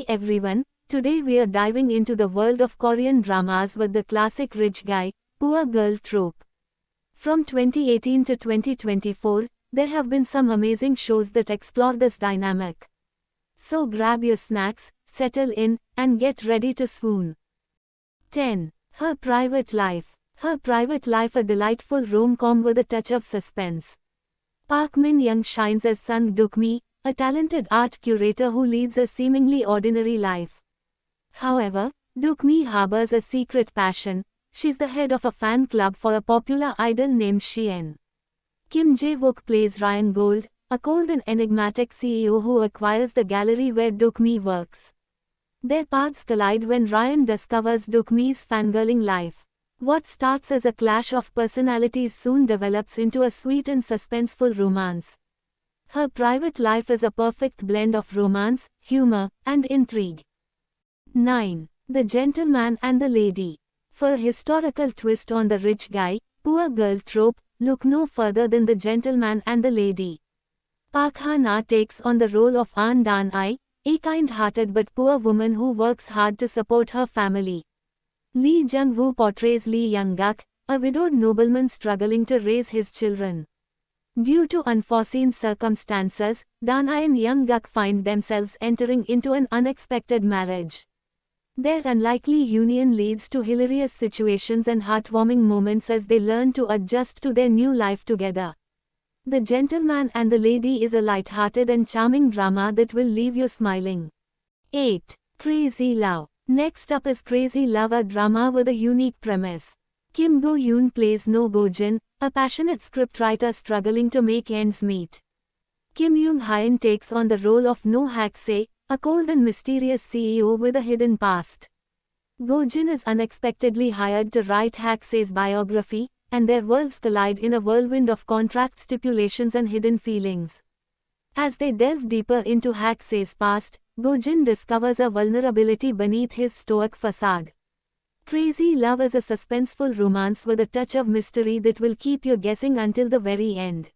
everyone, today we are diving into the world of Korean dramas with the classic rich guy, poor girl trope. From 2018 to 2024, there have been some amazing shows that explore this dynamic. So grab your snacks, settle in, and get ready to swoon. 10. Her Private Life. Her Private Life, a delightful rom-com with a touch of suspense. Park Min-young shines as Sung Duk-mi, a talented art curator who leads a seemingly ordinary life. However, Duk-mi harbors a secret passion. She's the head of a fan club for a popular idol named Shien. Kim Jae-wook plays Ryan Gold, a cold and enigmatic CEO who acquires the gallery where Duk-mi works. Their paths collide when Ryan discovers Duk-mi's fangirling life. What starts as a clash of personalities soon develops into a sweet and suspenseful romance. Her Private Life is a perfect blend of romance, humor, and intrigue. 9. The Gentleman and the Lady. For a historical twist on the rich guy, poor girl trope, look no further than The Gentleman and the Lady. Park Han-ah takes on the role of Ahn Dan-ai, a kind-hearted but poor woman who works hard to support her family. Lee Jung-woo portrays Lee Young-guk, a widowed nobleman struggling to raise his children. Due to unforeseen circumstances, Dan-ai and Young-guk find themselves entering into an unexpected marriage. Their unlikely union leads to hilarious situations and heartwarming moments as they learn to adjust to their new life together. The Gentleman and the Lady is a light-hearted and charming drama that will leave you smiling. 8. Crazy Love. Next up is Crazy Love, a drama with a unique premise. Kim Go-yoon plays No Go-jin, a passionate scriptwriter struggling to make ends meet. Kim Young-hyun takes on the role of No Hak-se, a cold and mysterious CEO with a hidden past. Go-jin is unexpectedly hired to write Hak-se's biography, and their worlds collide in a whirlwind of contract stipulations and hidden feelings. As they delve deeper into Hak-se's past, Go-jin discovers a vulnerability beneath his stoic facade. Crazy Love is a suspenseful romance with a touch of mystery that will keep you guessing until the very end.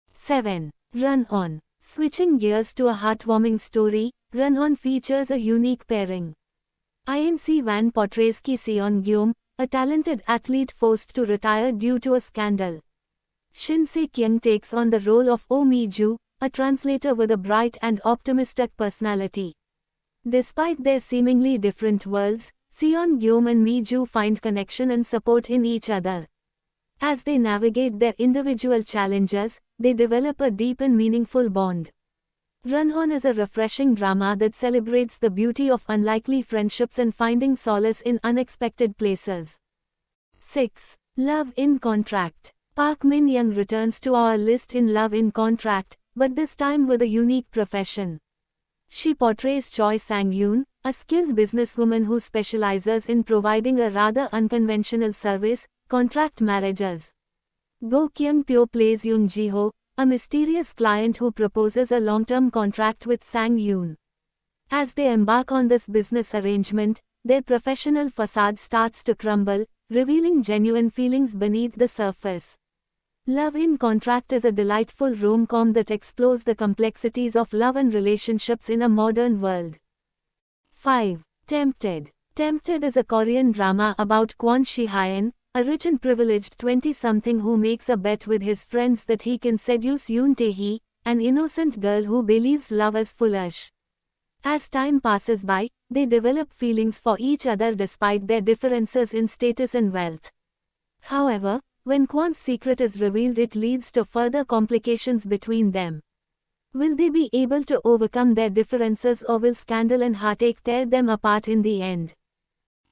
7. Run On. Switching gears to a heartwarming story, Run On features a unique pairing. IMC Van portrays Ki Seon-gyum, a talented athlete forced to retire due to a scandal. Shin Se-kyung takes on the role of Oh Mi-ju, a translator with a bright and optimistic personality. Despite their seemingly different worlds, Seon-gyum and Mi-ju find connection and support in each other. As they navigate their individual challenges, they develop a deep and meaningful bond. Run On is a refreshing drama that celebrates the beauty of unlikely friendships and finding solace in unexpected places. 6. Love in Contract. Park Min-young returns to our list in Love in Contract, but this time with a unique profession. She portrays Choi Sang-yoon, a skilled businesswoman who specializes in providing a rather unconventional service, contract marriages. Go Kyung-pyo plays Yoon Ji-ho, a mysterious client who proposes a long-term contract with Sang-yoon. As they embark on this business arrangement, their professional facade starts to crumble, revealing genuine feelings beneath the surface. Love in Contract is a delightful rom-com that explores the complexities of love and relationships in a modern world. 5. Tempted. Tempted is a Korean drama about Kwon Si-hyun, a rich and privileged 20-something who makes a bet with his friends that he can seduce Yoon Tae-hee, an innocent girl who believes love is foolish. As time passes by, they develop feelings for each other despite their differences in status and wealth. However, when Kwon's secret is revealed, it leads to further complications between them. Will they be able to overcome their differences, or will scandal and heartache tear them apart in the end?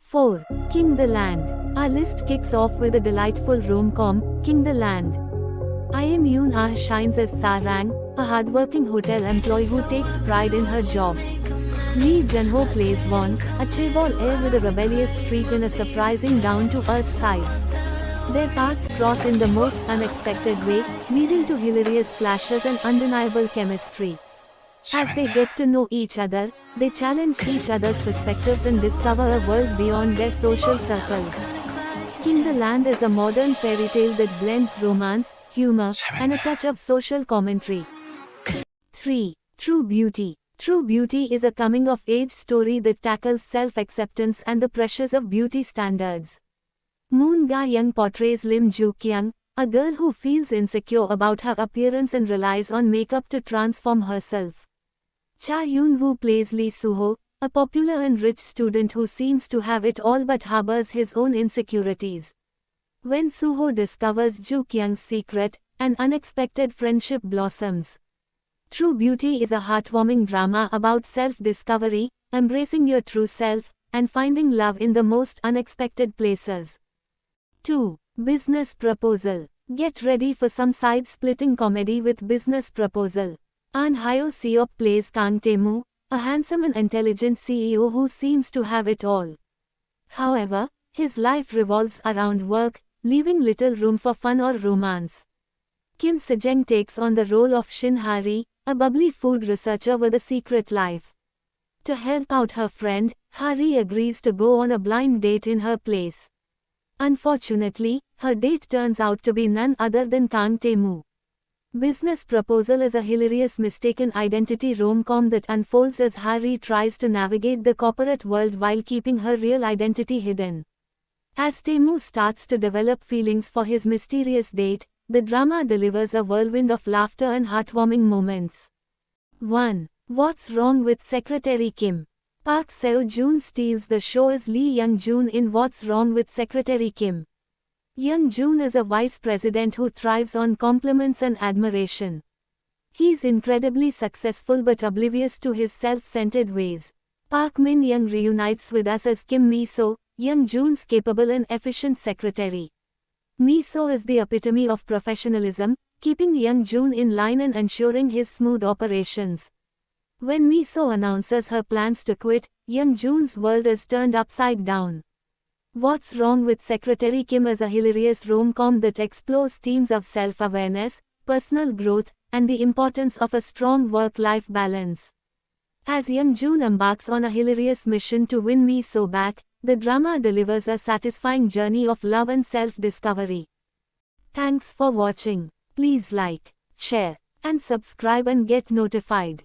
4. King the Land. Our list kicks off with a delightful rom-com, King the Land. Im Yoon-ah shines as Sa-rang, a hardworking hotel employee who takes pride in her job. Lee Jun-ho plays Won, a chaebol heir with a rebellious streak and a surprising down-to-earth side. Their paths cross in the most unexpected way, leading to hilarious clashes and undeniable chemistry. As they get to know each other, they challenge each other's perspectives and discover a world beyond their social circles. King the Land is a modern fairy tale that blends romance, humor, and a touch of social commentary. 3. True Beauty. True Beauty is a coming-of-age story that tackles self-acceptance and the pressures of beauty standards. Moon Ga-young portrays Lim Joo-kyung, a girl who feels insecure about her appearance and relies on makeup to transform herself. Cha Yoon-woo plays Lee Soo-ho, a popular and rich student who seems to have it all but harbors his own insecurities. When Soo-ho discovers Joo-kyung's secret, an unexpected friendship blossoms. True Beauty is a heartwarming drama about self-discovery, embracing your true self, and finding love in the most unexpected places. 2. Business Proposal. Get ready for some side-splitting comedy with Business Proposal. Ahn Hyo-seop plays Kang Tae-moo, a handsome and intelligent CEO who seems to have it all. However, his life revolves around work, leaving little room for fun or romance. Kim Se-jung takes on the role of Shin Hari, a bubbly food researcher with a secret life. To help out her friend, Hari agrees to go on a blind date in her place. Unfortunately, her date turns out to be none other than Kang Tae-moo. Business Proposal is a hilarious mistaken identity rom-com that unfolds as Hari tries to navigate the corporate world while keeping her real identity hidden. As Tae-moo starts to develop feelings for his mysterious date, the drama delivers a whirlwind of laughter and heartwarming moments. 1. What's Wrong with Secretary Kim? Park Seo-joon steals the show as Lee Young-joon in What's Wrong with Secretary Kim. Young-joon is a vice president who thrives on compliments and admiration. He's incredibly successful but oblivious to his self-centered ways. Park Min-young reunites with us as Kim Mi-so, Young-joon's capable and efficient secretary. Mi-so is the epitome of professionalism, keeping Young-joon in line and ensuring his smooth operations. When Mi-so announces her plans to quit, Young-joon's world is turned upside down. What's Wrong with Secretary Kim is a hilarious rom-com that explores themes of self-awareness, personal growth, and the importance of a strong work-life balance. As Young-joon embarks on a hilarious mission to win Mi-so back, the drama delivers a satisfying journey of love and self-discovery. Thanks for watching. Please like, share, and subscribe and get notified.